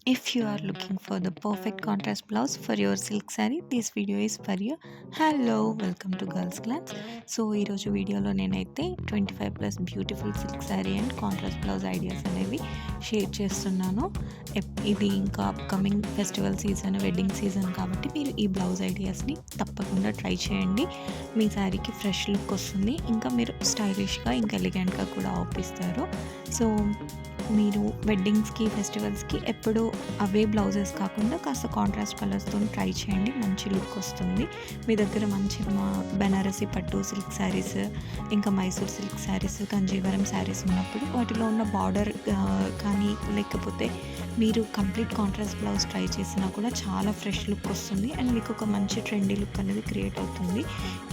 If you are looking for the perfect contrast blouse for your silk saree, this video is for you. Hello welcome to girls glance. So ఈరోజు వీడియోలో నేనైతే 25+ beautiful silk sari and contrast blouse ideas అనేవి share చేస్తున్నాను. ఇది ఇంకా upcoming festival season, wedding season కాబట్టి మీరు ఈ బ్లౌజ్ ఐడియాస్ని తప్పకుండా ట్రై చేయండి. మీ శారీకి ఫ్రెష్ లుక్ వస్తుంది, ఇంకా మీరు స్టైలిష్గా ఇంకా ఎలిగెంట్గా కూడా అవుపిస్తారు. సో మీరు వెడ్డింగ్స్కి, ఫెస్టివల్స్కి ఎప్పుడు అవే బ్లౌజెస్ కాకుండా కాస్త కాంట్రాస్ట్ కలర్స్తో ట్రై చేయండి, మంచి లుక్ వస్తుంది. మీ దగ్గర మంచి బెనారసి పట్టు సిల్క్ శారీస్, ఇంకా మైసూర్ సిల్క్ శారీస్, కంజీవరం శారీస్ ఉన్నప్పుడు వాటిలో ఉన్న బార్డర్ కానీ లేకపోతే మీరు కంప్లీట్ కాంట్రాస్ట్ బ్లౌజ్ ట్రై చేసినా కూడా చాలా ఫ్రెష్ లుక్ వస్తుంది అండ్ మీకు ఒక మంచి ట్రెండీ లుక్ అనేది క్రియేట్ అవుతుంది.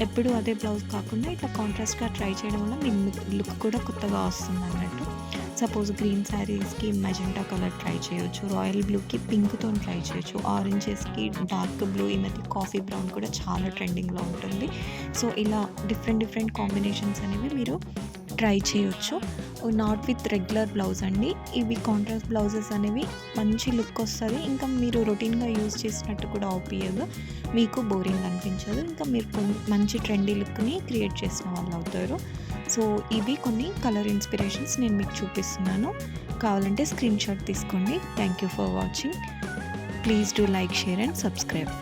ఎప్పుడు అదే బ్లౌజ్ కాకుండా ఇట్లా కాంట్రాస్ట్గా ట్రై చేయడం వల్ల మీ లుక్ కూడా కొత్తగా వస్తుంది అన్నట్టు. సపోజ్ గ్రీన్ శారీస్కి మెజెంటా కలర్ ట్రై చేయొచ్చు, రాయల్ బ్లూకి పింక్తో ట్రై చేయొచ్చు, ఆరెంజెస్కి డార్క్ బ్లూ, ఈ మధ్య కాఫీ బ్రౌన్ కూడా చాలా ట్రెండింగ్లో ఉంటుంది. సో ఇలా డిఫరెంట్ కాంబినేషన్స్ అనేవి మీరు ట్రై చేయొచ్చు. నాట్ విత్ రెగ్యులర్ బ్లౌజ్ అండి, ఇవి కాంట్రాస్ట్ బ్లౌజెస్ అనేవి మంచి లుక్ వస్తుంది. ఇంకా మీరు రొటీన్గా యూజ్ చేసినట్టు కూడా అవుపియదు, మీకు బోరింగ్ అనిపించదు, ఇంకా మీరు మంచి ట్రెండీ లుక్ని క్రియేట్ చేసిన వాళ్ళు అవుతారు. సో ఇవి కొన్ని కలర్ ఇన్స్పిరేషన్స్ నేను మీకు చూపిస్తున్నాను, కావాలంటే స్క్రీన్ షాట్ తీసుకోండి. Thank you for watching. Please do like, share and subscribe.